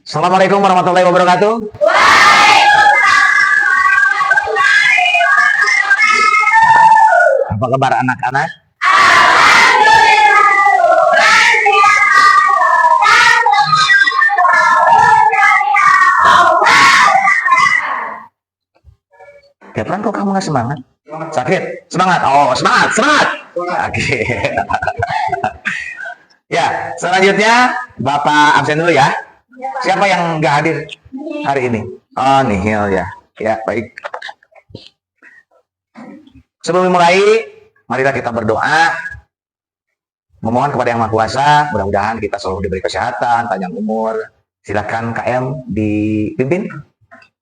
Assalamualaikum warahmatullahi wabarakatuh. Apa kabar anak-anak? Keplan kok kamu nggak semangat? Sakit? Semangat? Oh, semangat, semangat. Oke. Ya, selanjutnya Bapak absen dulu ya. Siapa yang nggak hadir hari ini? Oh, nihil ya. Ya, baik. Sebelum mulai, marilah kita berdoa. Memohon kepada Yang Maha Kuasa, mudah-mudahan kita selalu diberi kesehatan, panjang umur. Silakan KM dipimpin.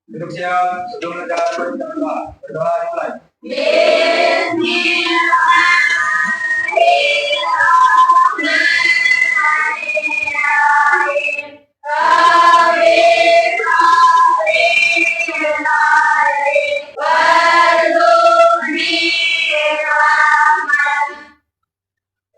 Duduk siap, sebelum negara kita berdoa. Berdoa dimulai.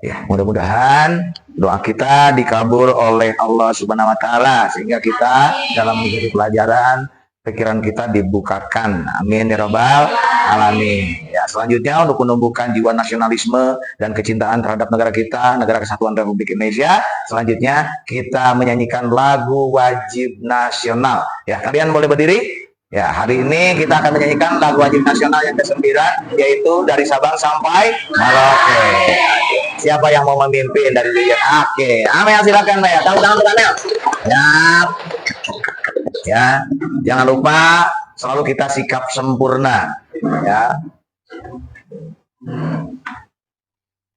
Ya, mudah-mudahan doa kita dikabul oleh Allah Subhanahu wa taala sehingga kita dalam mengikuti pelajaran pikiran kita dibukakan. Amin ya rabbal alamin. Ya, selanjutnya untuk menumbuhkan jiwa nasionalisme dan kecintaan terhadap negara kita, Negara Kesatuan Republik Indonesia. Selanjutnya kita menyanyikan lagu wajib nasional. Ya, kalian boleh berdiri. Ya, hari ini kita akan menyanyikan lagu wajib nasional yang ke-9, yaitu dari Sabang sampai Merauke. Siapa yang mau memimpin dari dia? Oke, Amel silakan Mel. Tahu tangan Mel. Ya, jangan lupa selalu kita sikap sempurna. Ya.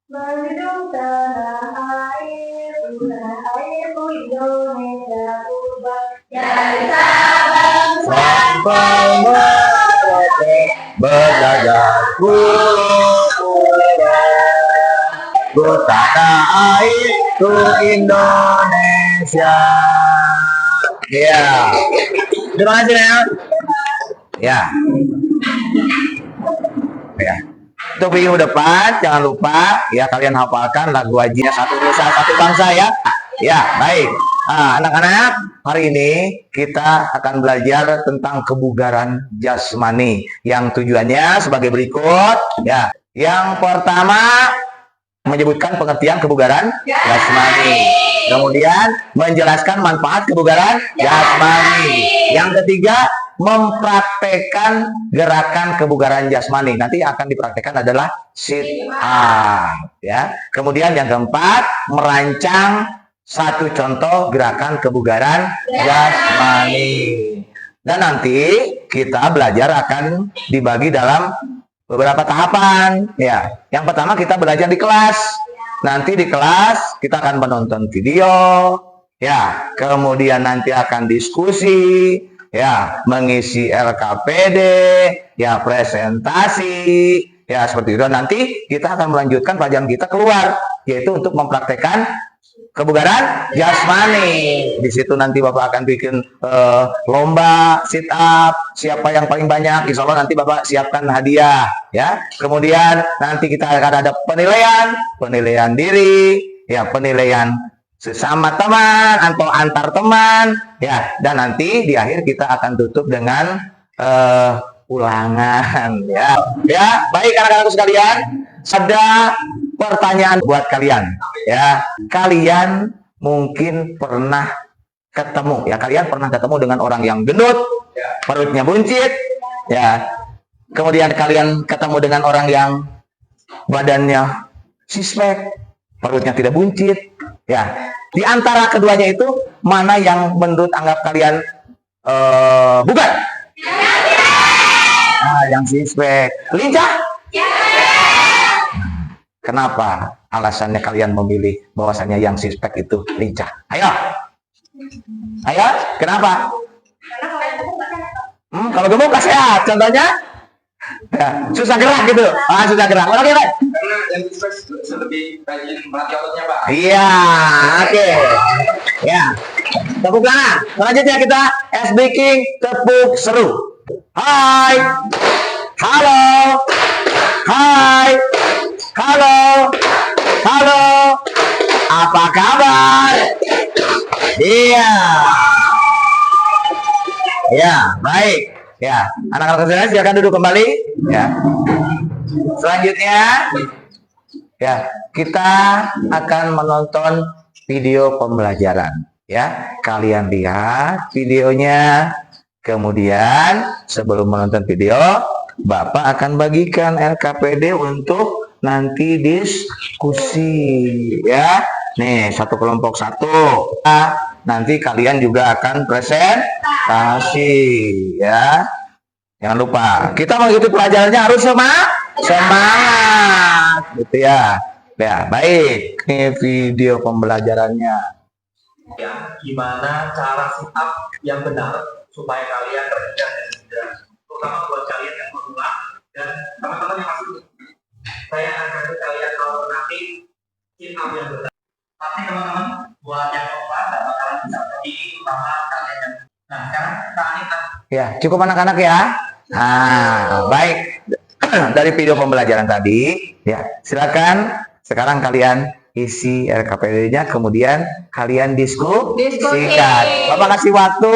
Bendung tanah airku Indonesia ubah dari Sabang Sampai Merauke berjajar ku tanah airku Indonesia. Ya. Terima kasih ya. Ya. Ya. Untuk minggu depan jangan lupa ya kalian hafalkan lagu wajibnya Satu Nusa Satu Bangsa ya. Ya, baik. Anak-anak, hari ini kita akan belajar tentang kebugaran jasmani yang tujuannya sebagai berikut. Ya, yang pertama menyebutkan pengertian kebugaran jasmani. Kemudian menjelaskan manfaat kebugaran jasmani. Yang ketiga mempraktekkan gerakan kebugaran jasmani. Nanti akan dipraktekkan adalah sit up ya. Kemudian yang keempat merancang satu contoh gerakan kebugaran jasmani. Dan nanti kita belajar akan dibagi dalam beberapa tahapan ya. Yang pertama kita belajar di kelas. Nanti di kelas kita akan menonton video ya. Kemudian nanti akan diskusi ya, mengisi LKPD ya, presentasi ya, seperti itu. Nanti kita akan melanjutkan pelajaran kita keluar, yaitu untuk mempraktekkan kebugaran jasmani. Di situ nanti Bapak akan bikin lomba sit up, siapa yang paling banyak, insya Allah nanti Bapak siapkan hadiah ya. Kemudian nanti kita akan ada penilaian diri ya, penilaian sesama teman atau antar teman ya, dan nanti di akhir kita akan tutup dengan ulangan ya. Ya, baik anak-anakku sekalian, ada pertanyaan buat kalian ya. Kalian mungkin pernah ketemu ya, kalian pernah ketemu dengan orang yang gendut, perutnya buncit ya. Kemudian kalian ketemu dengan orang yang badannya six-pack, perutnya tidak buncit ya. Di antara keduanya itu mana yang menurut anggap kalian bugar? Nah, yang six-pack. Lincah? Kenapa alasannya kalian memilih bahwasannya yang six-pack itu lincah? Ayo. Ayo, kenapa? Kalau gemuk gak sehat, contohnya? Ya, susah gerak gitu. Susah gerak. Oke, Pak. Karena yang six lebih rajin melatih ototnya, Pak. Iya, oke. Ya. Tepuk tangan. Selanjutnya kita SB King tepuk seru. Hai. Halo. Hai. Halo. Halo. Apa kabar? Iya. Ya, baik. Ya, anak-anak sekalian silakan duduk kembali. Ya. Selanjutnya, ya, kita akan menonton video pembelajaran. Ya, kalian lihat videonya. Kemudian sebelum menonton video, Bapak akan bagikan LKPD untuk nanti diskusi. Ya, nih satu kelompok satu. Nah, nanti kalian juga akan presentasi. Ya, jangan lupa kita mengikuti pelajarannya harus semangat, gitu ya. Ya, baik. Ini video pembelajarannya. Ya, gimana cara sit up yang benar supaya kalian terhindar dari cedera, terutama buat kalian yang pemula dan teman-teman yang masih saya akan kasih kalian alternatif sit up yang benar. Tapi teman-teman buat yang pemula nggak bakalan bisa jadi terutama kalian yang nah sekarang kita Ya, cukup anak-anak ya. Nah, baik. Dari video pembelajaran tadi, ya, silakan sekarang kalian isi RKPD-nya, kemudian kalian diskusikan. Bapak kasih waktu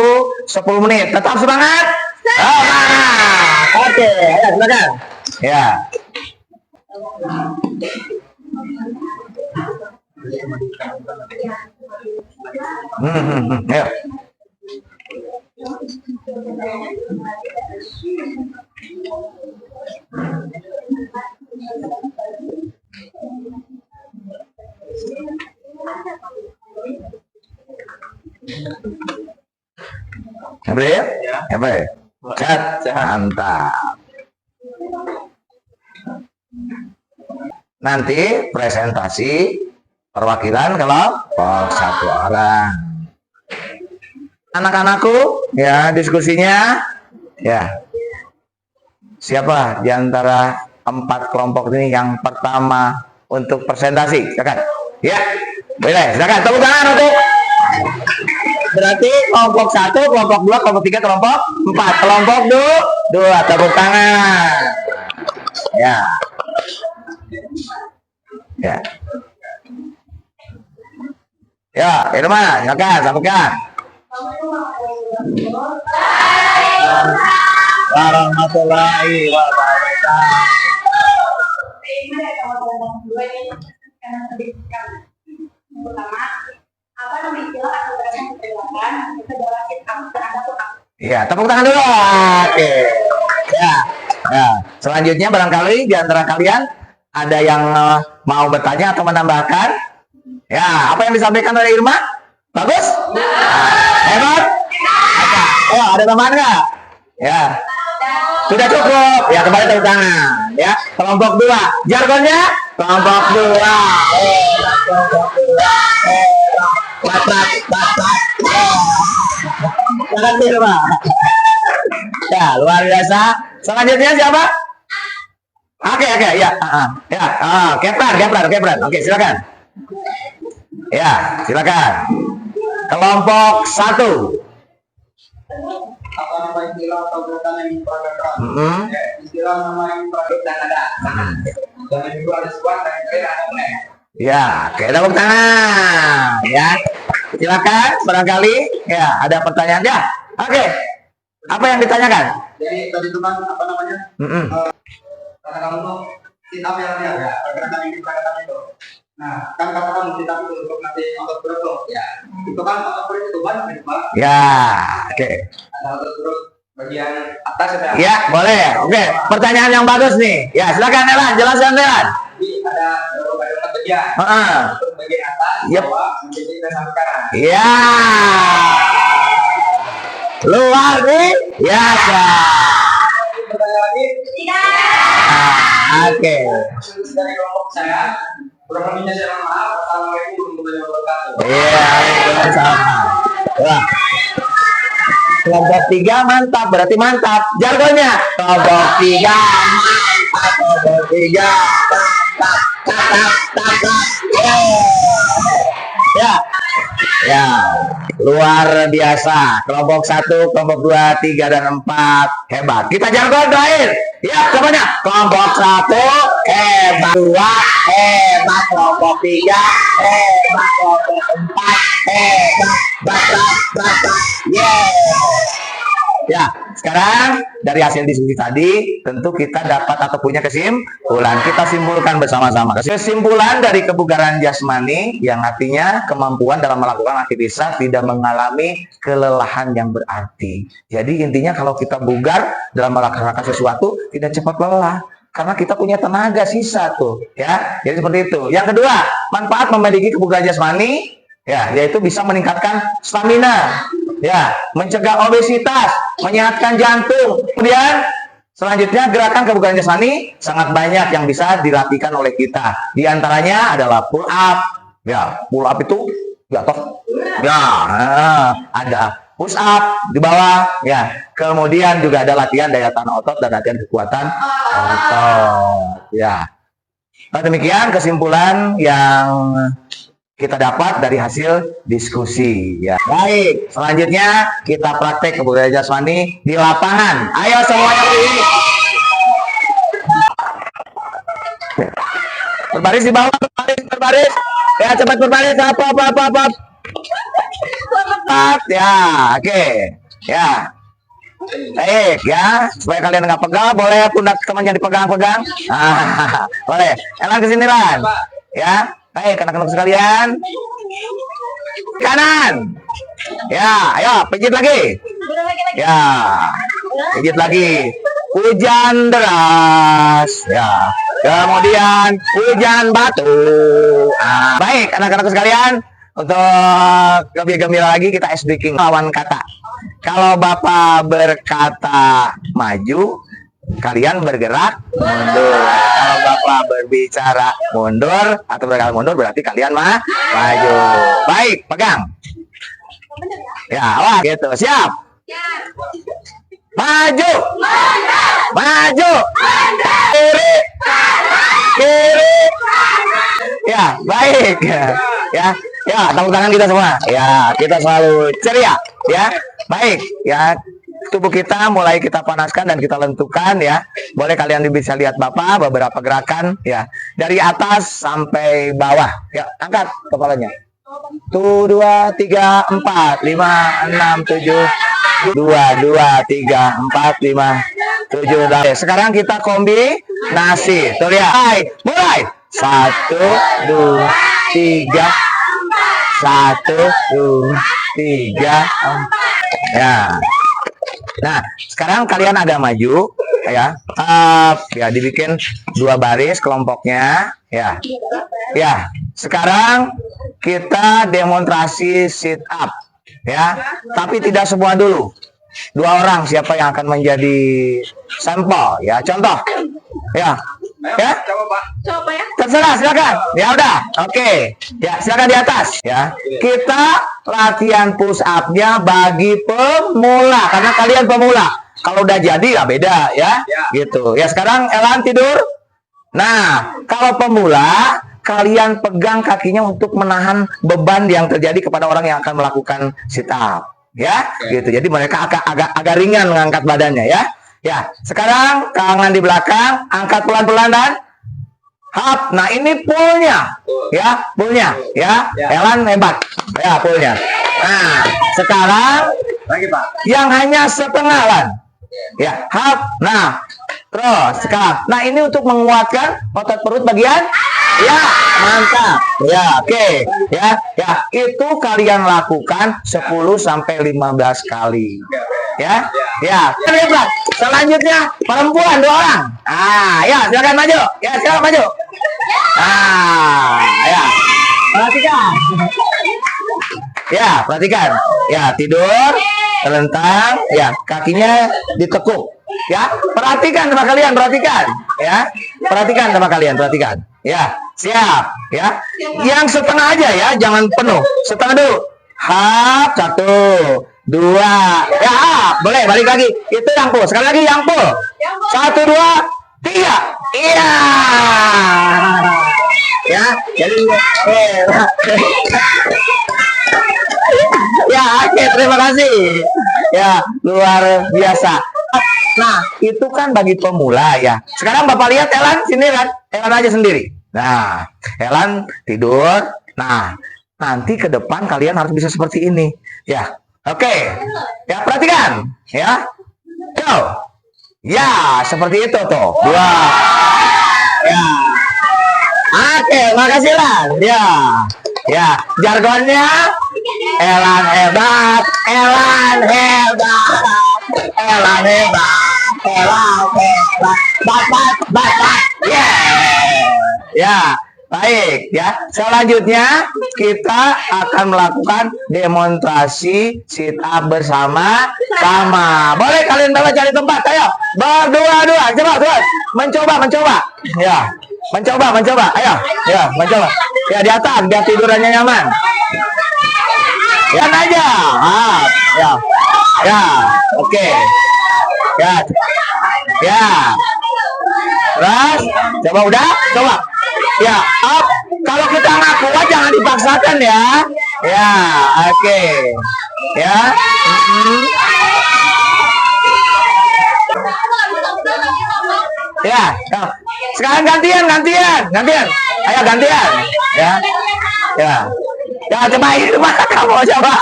10 menit. Tetap semangat. Semangat. Oke, ayo silakan. Ya. Ayo. April? April? Sehat? Mantap. Nanti presentasi perwakilan kelompok satu orang. Anak-anakku, ya diskusinya, ya. Siapa di antara 4 kelompok ini yang pertama untuk presentasi? Silakan. Ya, boleh. Silakan. Tepuk tangan untuk. Berarti kelompok 1, kelompok 2, kelompok 3, kelompok 4. Kelompok 2, tepuk tangan. Ya. Ya. Ya, Irma, silakan, sampaikan. Warahmatullahi wabarakatuh. Pertama, apa nama istilah atau gerakan pergerakan itu adalah sit up dan ada push up. Ya, tepuk tangan dulu. Oke. Ya. Ya. Selanjutnya barangkali di antara kalian ada yang mau bertanya atau menambahkan? Ya, apa yang disampaikan oleh Irma? Bagus? Hebat? Oh, ada tambahan nggak? Ya. Sudah cukup. Ya, kembali tepuk tangan. Ya, kelompok 2. Jargonnya? Kelompok 2. Kelompok 2. Batak. Jangan Irma. Ya, luar biasa. Selanjutnya siapa? Oke, ya. Ya, Kepler. Oke, silakan. Ya, silakan. Kelompok 1. apa nama istilah atau gerakan yang diperagakan? Istilah nama yang diperagakan dan ada. Dan yang kedua ada squat dan yang ketiga ada plank. Ya, oke, tepuk tangan. Ya, silakan. Barangkali ya ada pertanyaan ya. Oke, apa yang ditanyakan? Jadi tadi itu kan apa namanya? Kata kamu tuh sit up yang dia ya, pergerakan yang diperagakan itu. Nah, kan kata kamu sit up itu untuk nanti otot perut tuh. Ya, itu kan otot perut itu banyak nih, Pak. Ya, oke. Ada otot perut bagian atas ya. Ya, boleh. Oke, pertanyaan yang bagus nih. Ya, silakan Elan, jelaskan Elan. Jadi ada beberapa otot bagian. Untuk bagian atas, Yep. bawah, kiri dan samping kanan. Ya. Luar biasa. Pertanyaan lagi? Oke. Dari kelompok saya, berapa minyak saya maaf, assalamualaikum warahmatullahi wabarakatuh. Iya, sama. Wah. Kelompok 3 mantap, berarti mantap. Jargonnya kelompok 3 mantap, kelompok 3 mantap. Ya, luar biasa. Kelompok 1, kelompok 2, 3 dan 4 hebat. Kita jargon terakhir. Ya, semuanya. Kelompok 1 hebat, 2 hebat, kelompok 3 hebat, kelompok 4 hebat. Yeah. Ya, sekarang dari hasil diskusi tadi, tentu kita dapat atau punya kesimpulan. Kita simpulkan bersama-sama. Kesimpulan dari kebugaran jasmani yang artinya kemampuan dalam melakukan aktivitas tidak mengalami kelelahan yang berarti. Jadi intinya kalau kita bugar dalam melaksanakan sesuatu tidak cepat lelah. Karena kita punya tenaga sisa tuh, ya. Jadi seperti itu. Yang kedua, manfaat memiliki kebugaran jasmani, ya, yaitu bisa meningkatkan stamina, ya, mencegah obesitas, menyehatkan jantung. Kemudian selanjutnya gerakan kebugaran jasmani sangat banyak yang bisa dilatihkan oleh kita. Di antaranya adalah pull up, ya, pull up itu, ya toh, ya, ada push up di bawah, ya. Kemudian juga ada latihan daya tahan otot dan latihan kekuatan otot, ya. Nah, demikian kesimpulan yang kita dapat dari hasil diskusi, ya. Baik, selanjutnya kita praktek kebugaran jasmani di lapangan. Ayo semuanya berdiri. Berbaris di bawah, berbaris. Ya, cepat berbaris. Apa. Ya, oke. Ya. Baik, ya. Supaya kalian nggak pegal, boleh pundak temannya dipegang-pegang. Boleh. Elan kesini, Lan. Ya. Baik, anak-anak sekalian. Kanan. Ya, ayo pijit lagi. Ya. Pijit lagi. Hujan deras. Ya. Kemudian hujan batu. Baik, anak-anak sekalian. Untuk lebih gembira lagi kita SDK lawan kata. Kalau Bapak berkata maju, kalian bergerak mundur. Kalau Bapak berbicara mundur atau berkata mundur berarti kalian maju. Baik, pegang. Ya, wah gitu. Siap. Maju. Maju. Kiri. Kiri. Ya, baik. Ya, tepuk tangan kita semua. Ya, kita selalu ceria, ya. Baik, ya. Tubuh kita mulai kita panaskan dan kita lentukan, ya. Boleh kalian bisa lihat Bapak beberapa gerakan, ya. Dari atas sampai bawah. Ya, angkat kepalanya. 1, 2, 3, 4, 5, 6, 7. 2, 2, 3, 4, 5, 7. Sekarang kita kombinasi. Tuh lihat. Mulai. 1, 2, 3. 1, 2, 3, 4. Ya. Nah, sekarang kalian agak maju, ya. Ya, dibikin 2 baris kelompoknya, ya. Ya. Sekarang kita demonstrasi sit up, ya. Tapi tidak semua dulu. 2 orang siapa yang akan menjadi sampel, ya. Contoh, ya. Ya, Coba ya. terserah, silakan. Ya udah, oke. Ya, silakan di atas. Ya, kita latihan push up-nya bagi pemula, karena kalian pemula. Kalau udah jadi ya beda, ya. Gitu. Ya, sekarang Elan tidur. Nah, kalau pemula, kalian pegang kakinya untuk menahan beban yang terjadi kepada orang yang akan melakukan sit up. Ya, gitu. Jadi mereka agak ringan mengangkat badannya, ya. Ya, sekarang tangan di belakang, angkat pelan-pelan dan hap. Nah, ini pullnya, ya, pullnya, ya. Elan hebat, ya, pullnya. Nah, sekarang lagi Pak, yang hanya setengah Lan, ya, hap. Nah, terus sekarang, nah ini untuk menguatkan otot perut bagian, ya, mantap, ya, oke, ya, itu kalian lakukan 10 sampai 15 kali. Ya, hebat. Selanjutnya perempuan 2 orang. Ya, silakan maju. Ya, silakan maju. Ya, perhatikan. Ya, perhatikan. Ya, tidur, terlentang. Ya, kakinya ditekuk. Ya, perhatikan sama kalian, perhatikan. Ya, perhatikan sama kalian, perhatikan. Ya, siap. Ya, yang setengah aja ya, jangan penuh. Setengah dulu. Hap, 1, 2, ya, boleh balik lagi. Itu yang pull. Sekali lagi yang pull. 1, 2, 3. Iya. Ya, jadi ya, oke, terima kasih. Ya, luar biasa. Nah, itu kan bagi pemula, ya. Sekarang Bapak lihat Elan sini, kan? Elan aja sendiri. Nah, Elan tidur. Nah, nanti ke depan kalian harus bisa seperti ini, ya. Oke. Ya, perhatikan. Ya. Go. Ya, seperti itu tuh. Dua. Ya. Oke, makasih Lan. Ya. Ya, jargonnya Elan hebat, Elan hebat, Elan hebat, Elan hebat, bat. Ya, baik ya. Selanjutnya kita akan melakukan demonstrasi sit up bersama-sama. Boleh kalian bawa cari tempat, ayo. Berdua-dua, coba. Mencoba. Ya. Mencoba. Ayo. Ya, mencoba. Ya, di atas biar tidurannya nyaman. Ya aja. Ya. Oke. Ya. Terus, coba. Ya, up. Kalau kita nggak kuat jangan dipaksakan ya. Ya, oke. Ya. Ya. Sekarang gantian. Ayo gantian. Ya. Ya, coba ini mana kamu coba.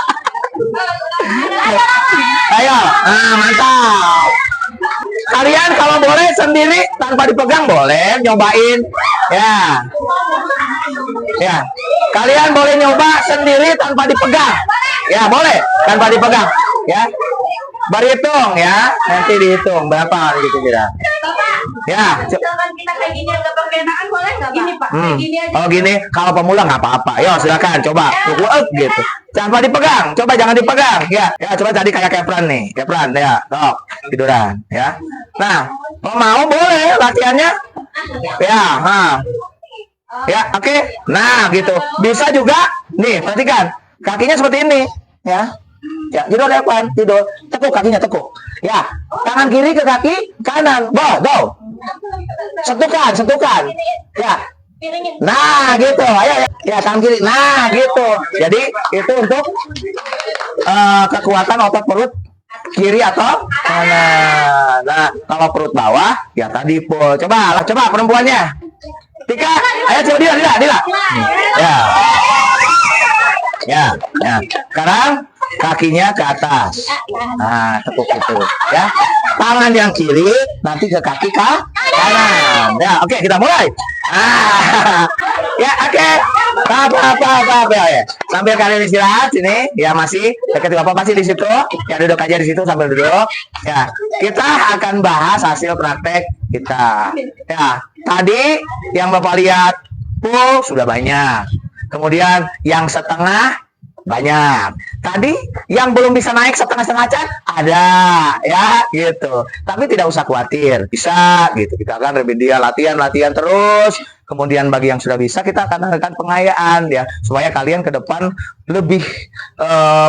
Ayo. Mantap. Kalian kalau boleh sendiri tanpa dipegang boleh nyobain. Ya. Kalian boleh nyoba sendiri tanpa dipegang. Ya, boleh tanpa dipegang. Ya. Berhitung ya. Nanti dihitung berapa gitu kira. Ya. Misalkan kita kayak gini agak perkenaan boleh nggak gini Pak? Kayak gini aja. Oh gini, kalau pemula nggak apa-apa. Yo silakan coba. Gitu. Tanpa dipegang. Coba jangan dipegang. Ya, coba tadi kayak Kepran nih. Kepran ya. Tok, tiduran ya. Nah, mau boleh latihannya. Ya, Ya, oke. Nah, gitu. Bisa juga. Nih, perhatikan. Kakinya seperti ini, ya. Ya, tidur depan, tidur. Tekuk kakinya, tekuk. Ya, tangan kiri ke kaki kanan. Go. Sentukan. Ya. Nah, gitu. Ayo, ya, tangan kiri. Nah, gitu. Jadi, itu untuk kekuatan otot perut kiri atau kanan. Nah, kalau perut bawah, ya tadi pull. Coba perempuannya. Tika, ayo coba Dila. Ya. Sekarang kakinya ke atas. Nah, tekuk itu, ya. Tangan yang kiri nanti ke kaki kanan. Ya, oke, kita mulai. Ya, oke. Apa ya. Sambil kalian istirahat sini, ya masih dekat Bapak masih di situ. Ya duduk aja di situ sambil duduk. Ya, kita akan bahas hasil praktek kita. Ya, tadi yang Bapak lihat pull sudah banyak. Kemudian yang setengah banyak. Tadi yang belum bisa naik setengah-setengah ada, ya gitu. Tapi tidak usah khawatir, bisa gitu. Kita akan remedial latihan terus. Kemudian bagi yang sudah bisa kita akan adakan pengayaan ya, supaya kalian ke depan lebih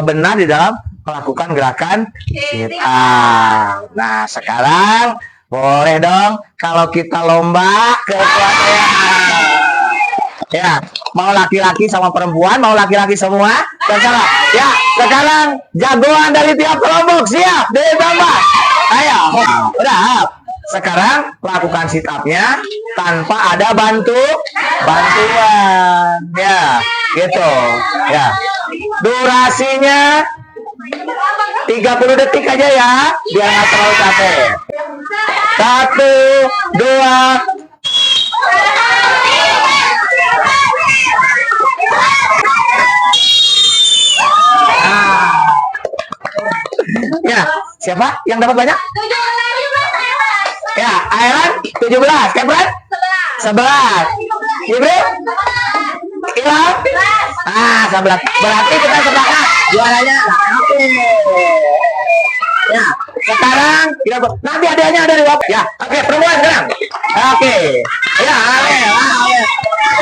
benar di dalam melakukan gerakan sit up. Nah, sekarang boleh dong kalau kita lomba kekuatan. Ya, mau laki-laki sama perempuan, mau laki-laki semua, terserah. Ya, sekarang jagoan dari tiap kelompok siap ditambah. Ayo, udah. Sekarang lakukan sit up-nya tanpa ada bantuan. Ya, gitu. Ya. Durasinya 30 detik aja ya, biar nggak terlalu capek. 1, 2. Ya, siapa yang dapat banyak? Ya, Airan 17, Kepran 11, Jibril Ilham 11. Berarti kita sepakat juaranya. Oke. Ya, sekarang kita nanti hadiahnya ada di bawah. Ya, oke, perempuan sekarang. Oke. Ya,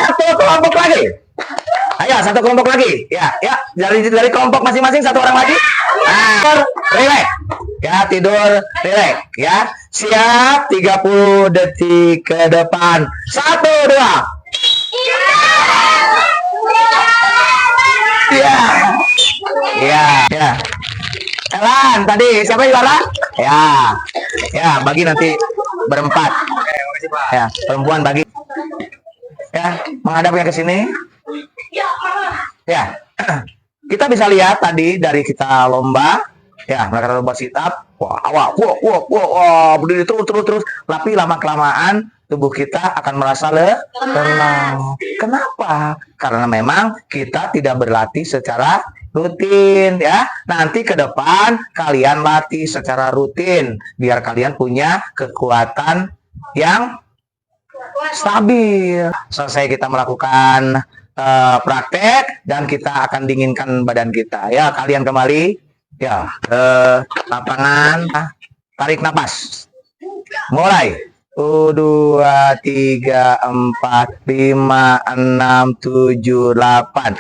satu kelompok lagi. Ayo, satu kelompok lagi. Ya, dari kelompok masing-masing satu orang lagi. Relax. Ya, tidur relax ya. Siap 30 detik ke depan. 1, 2. Ya. Elan, tadi siapa juara? Ya, bagi nanti berempat. Ya, perempuan bagi. Ya, menghadapnya ke sini. Ya. kita bisa lihat tadi dari kita lomba, ya mereka lomba sit up, wah awal, wah, berdiri terus, tapi lama kelamaan tubuh kita akan merasa lelah. Kenapa? Karena memang kita tidak berlatih secara rutin ya. Nanti ke depan kalian latih secara rutin biar kalian punya kekuatan yang stabil. Selesai kita melakukan praktek dan kita akan dinginkan badan kita ya. Kalian kembali ya ke lapangan, tarik napas, mulai. 1, 2, 3, 4, 5, 6, 7, 8.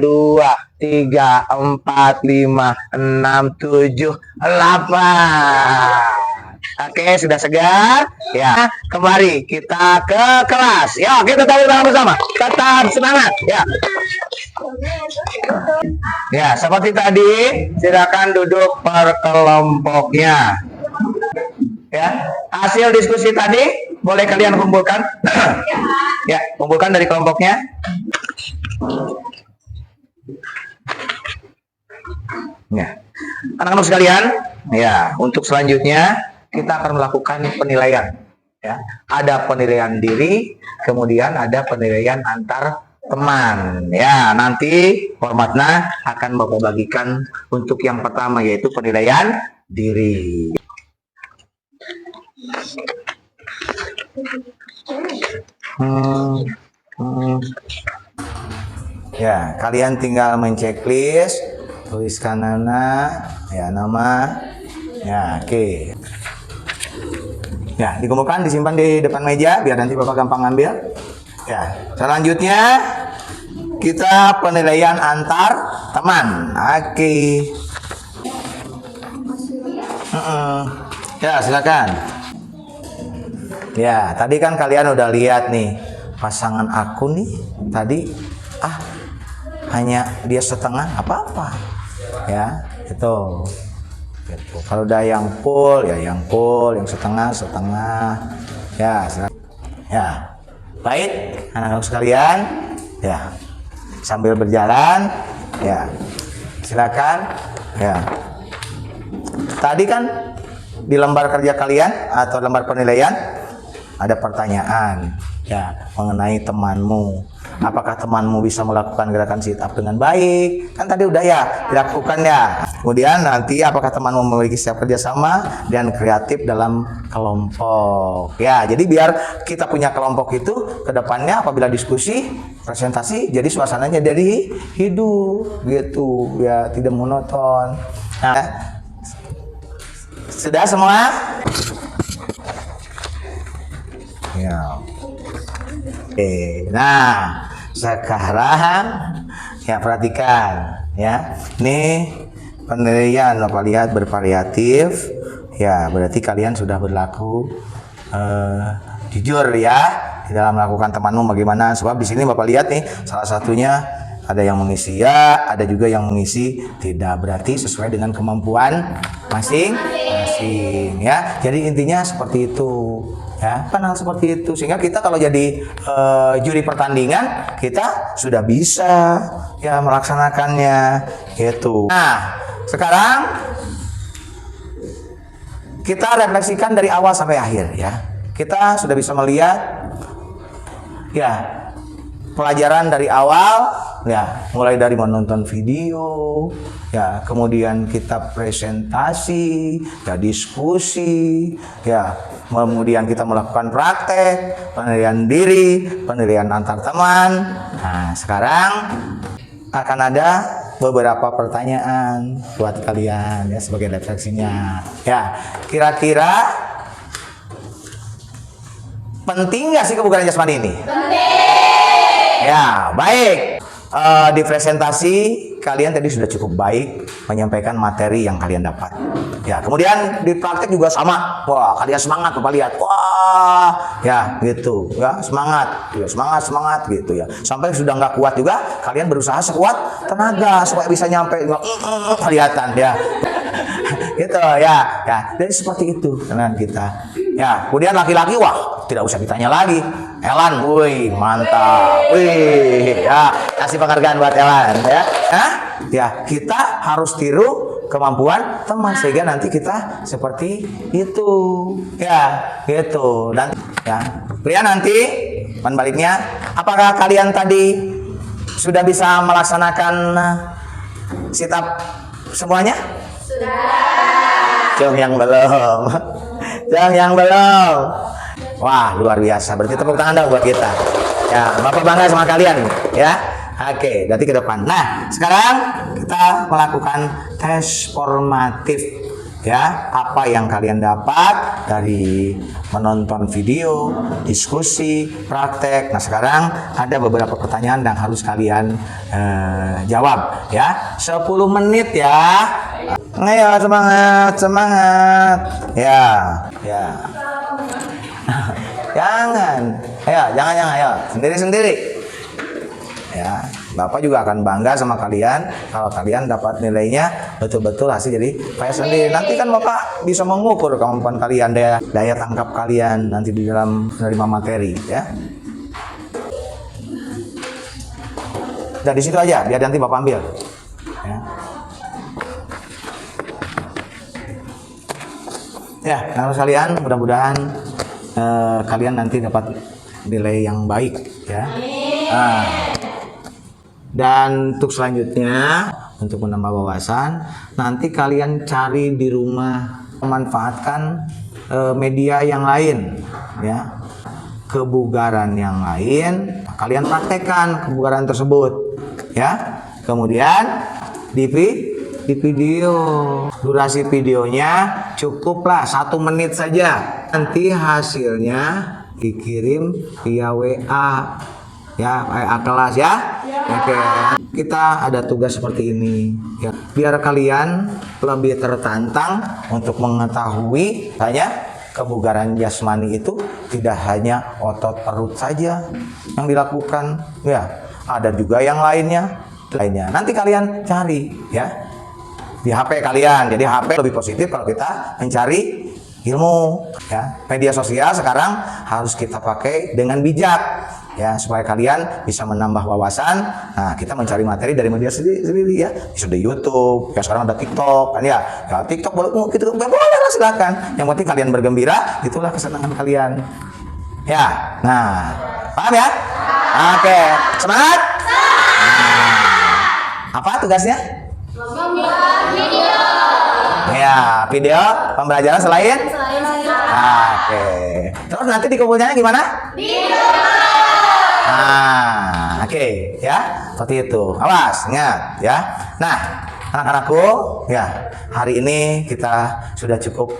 2, 3, 4, 5, 6, 7, 8. Oke, sudah segar? Ya, kembali kita ke kelas. Ya, kita tepuk tangan bersama. Tetap semangat. Ya. Ya, seperti tadi, silakan duduk per kelompoknya. Ya, hasil diskusi tadi boleh kalian kumpulkan. Ya, kumpulkan dari kelompoknya. Ya, anak-anak sekalian, ya, untuk selanjutnya kita akan melakukan penilaian. Ya, ada penilaian diri, kemudian ada penilaian antar teman. Ya, nanti formatnya akan Bapak bagikan untuk yang pertama yaitu penilaian diri. Ya, kalian tinggal menceklis, tuliskan nama, ya, oke. Ya, dikumpulkan, disimpan di depan meja, biar nanti Bapak gampang ngambil. Ya, selanjutnya kita penilaian antar teman, oke. Ya, silakan. Ya, tadi kan kalian udah lihat nih pasangan aku nih tadi hanya dia setengah apa-apa ya itu gitu. Kalau udah yang full ya yang full, yang setengah ya baik anak-anak sekalian ya sambil berjalan ya silakan ya tadi kan di lembar kerja kalian atau lembar penilaian ada pertanyaan ya mengenai temanmu. Apakah temanmu bisa melakukan gerakan sit up dengan baik? Kan tadi udah ya dilakukan ya. Kemudian nanti apakah temanmu memiliki siap kerjasama dan kreatif dalam kelompok? Ya, jadi biar kita punya kelompok itu ke depannya apabila diskusi, presentasi, jadi suasananya jadi hidup gitu ya, tidak monoton. Nah, sudah semua? Ya. Oke, nah sekarang ya perhatikan ya, ini penilaian Bapak lihat bervariatif ya, berarti kalian sudah berlaku jujur ya di dalam melakukan temanmu bagaimana, sebab di sini Bapak lihat nih salah satunya ada yang mengisi ya, ada juga yang mengisi tidak, berarti sesuai dengan kemampuan masing-masing ya. Jadi intinya seperti itu ya, hal seperti itu sehingga kita kalau jadi juri pertandingan kita sudah bisa ya melaksanakannya gitu. Nah, sekarang kita refleksikan dari awal sampai akhir ya. Kita sudah bisa melihat ya pelajaran dari awal ya, mulai dari menonton video ya, kemudian kita presentasi ya, diskusi ya, kemudian kita melakukan praktek, penilaian diri, penilaian antar teman. Nah, sekarang akan ada beberapa pertanyaan buat kalian ya sebagai refleksinya. Ya, kira-kira penting nggak sih kebugaran jasmani ini? Penting. Ya, baik. Di presentasi kalian tadi sudah cukup baik menyampaikan materi yang kalian dapat. Ya, kemudian di praktek juga sama. Wah, kalian semangat, Bapak lihat. Wah, ya gitu. Ya, semangat. Ya, semangat gitu ya. Sampai sudah nggak kuat juga, kalian berusaha sekuat tenaga supaya bisa nyampe kelihatan ya. Gitu ya. Ya, jadi seperti itu dengan kita. Ya, kemudian laki-laki wah, tidak usah ditanya lagi. Elan, wih, mantap. Wih, ya, kasih penghargaan buat Elan ya. Hah? ya kita harus tiru kemampuan teman sehingga nanti kita seperti itu. Ya, gitu. Dan ya, pria nanti baliknya, apakah kalian tadi sudah bisa melaksanakan sit up semuanya? Sudah. Yang belum. Yang belum. Wah, luar biasa. Berarti tepuk tangan dong buat kita. Ya, Bapak bangga sama kalian, ya. Oke, berarti ke depan. Nah, sekarang kita melakukan tes formatif, ya. Apa yang kalian dapat dari menonton video, diskusi, praktek. Nah, sekarang ada beberapa pertanyaan yang harus kalian jawab, ya. 10 menit, ya. Ayo, semangat, semangat. Ya, ya. Jangan, ayo, sendiri-sendiri. Ya, Bapak juga akan bangga sama kalian kalau kalian dapat nilainya betul-betul hasil jadi kayak sendiri. Nanti kan Bapak bisa mengukur kemampuan kalian, daya tangkap kalian nanti di dalam menerima materi, ya. Dan di situ aja, biar nanti Bapak ambil. Ya. Ya, harus kalian mudah-mudahan kalian nanti dapat nilai yang baik, ya. Nah, dan untuk selanjutnya untuk menambah wawasan, nanti kalian cari di rumah, memanfaatkan media yang lain, ya, kebugaran yang lain, kalian praktekkan kebugaran tersebut, ya. Kemudian di video, durasi videonya cukuplah 1 menit saja. Nanti hasilnya dikirim via WA, ya, WA kelas, ya. Oke, kita ada tugas seperti ini, ya, biar kalian lebih tertantang untuk mengetahui hanya kebugaran jasmani itu tidak hanya otot perut saja yang dilakukan, ya, ada juga yang lainnya. Nanti kalian cari, ya, di HP kalian. Jadi HP lebih positif kalau kita mencari ilmu, ya. Media sosial sekarang harus kita pakai dengan bijak, ya, supaya kalian bisa menambah wawasan. Nah, kita mencari materi dari media sendiri, ya. Bisa di YouTube, ya, sekarang ada TikTok, kan, ya. Ya, TikTok gitu, boleh lah, silakan. Yang penting kalian bergembira, itulah kesenangan kalian. Ya, nah, paham, ya? Oke, semangat. Nah, apa tugasnya? Ya, video pembelajaran selain. Oke. Terus nanti dikumpulnya gimana? Nah, oke, ya, seperti itu. Awas, ingat, ya. Nah, anak-anakku, ya, hari ini kita sudah cukup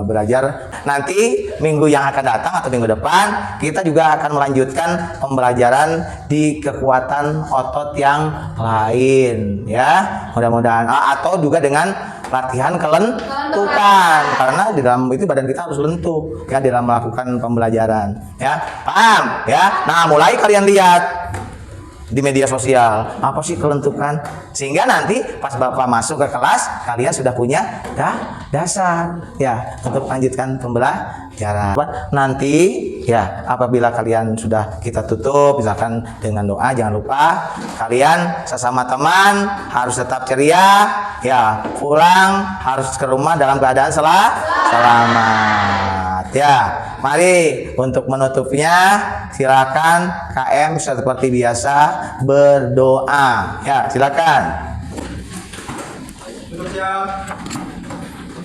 belajar. Nanti minggu yang akan datang atau minggu depan kita juga akan melanjutkan pembelajaran di kekuatan otot yang lain, ya. Mudah-mudahan atau juga dengan latihan kelentukan, karena di dalam itu badan kita harus lentuk, ya, dalam melakukan pembelajaran, ya. Paham, ya. Nah, mulai kalian lihat di media sosial apa sih kelentukan, sehingga nanti pas Bapak masuk ke kelas kalian sudah punya dasar, ya, untuk lanjutkan pembelajaran. Nanti, ya, apabila kalian sudah kita tutup misalkan dengan doa, jangan lupa kalian sesama teman harus tetap ceria, ya, pulang harus ke rumah dalam keadaan selamat, ya. Mari untuk menutupnya silakan KM seperti biasa berdoa, ya, silakan.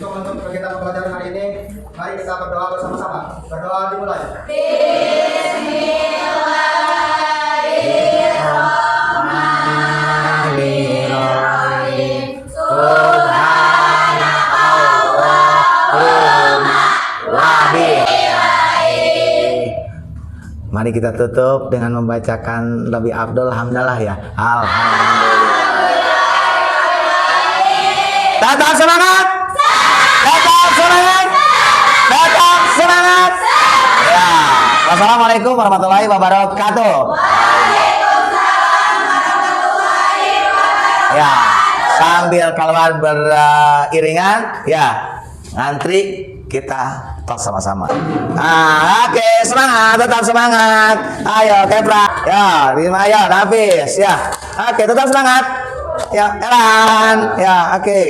Untuk kegiatan pembelajaran hari ini, mari kita berdoa bersama-sama. Berdoa dimulai. Bismillahirrahmanirrahim. Mari kita tutup dengan membacakan lebih afdol hamdalah, ya. Alhamdulillah. Tetap semangat. Tetap semangat. Tetap semangat. Ya. Wassalamualaikum warahmatullahi wabarakatuh. Ya, sambil keluar beriringan, ya, ngantri kita tos sama-sama. Oke, semangat, tetap semangat. Ayo, Kepra. Ya, Rima, ya, Nafis, ya. Oke, tetap semangat. Ya, Elan. Ya, oke.